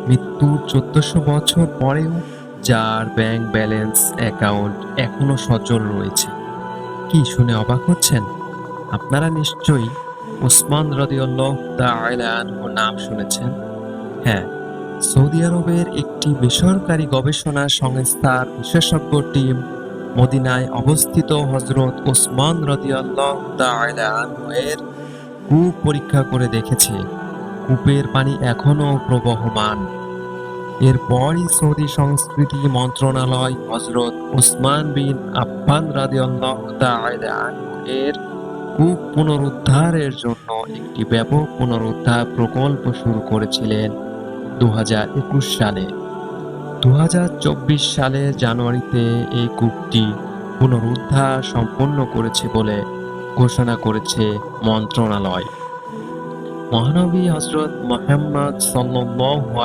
মৃত্যুর ১৪০০ বছর পরেও যার ব্যাংক ব্যালেন্স অ্যাকাউন্ট এখনো সচল রয়েছে। কি শুনে অবাক হচ্ছেন? আপনারা নিশ্চয়ই ওসমান রাদিয়াল্লাহু তাআলা আনহু নাম শুনেছেন। হ্যাঁ, সৌদি আরবের একটি বেসরকারি গবেষণা সংস্থার বিশেষজ্ঞ টিম মদিনায় অবস্থিত হযরত ওসমান রাদিয়াল্লাহু তাআলা আনহু এর কূপ পরীক্ষা করে দেখেছে কূপের পানি এখনও প্রবহমান। এরপরই সৌদি সংস্কৃতি মন্ত্রণালয় হযরত ওসমান বিন আফফান রাদিয়াল্লাহু তাআলা আনহু এর কূপ পুনরুদ্ধারের জন্য একটি ব্যাপক পুনরুদ্ধার প্রকল্প শুরু করেছিলেন ২০২১ সালে। ২০২৪ সালের জানুয়ারিতে এই কূপটি পুনরুদ্ধার সম্পন্ন করেছে বলে ঘোষণা করেছে মন্ত্রণালয়। মহানবী হযরত মুহাম্মদ সাল্লাল্লাহু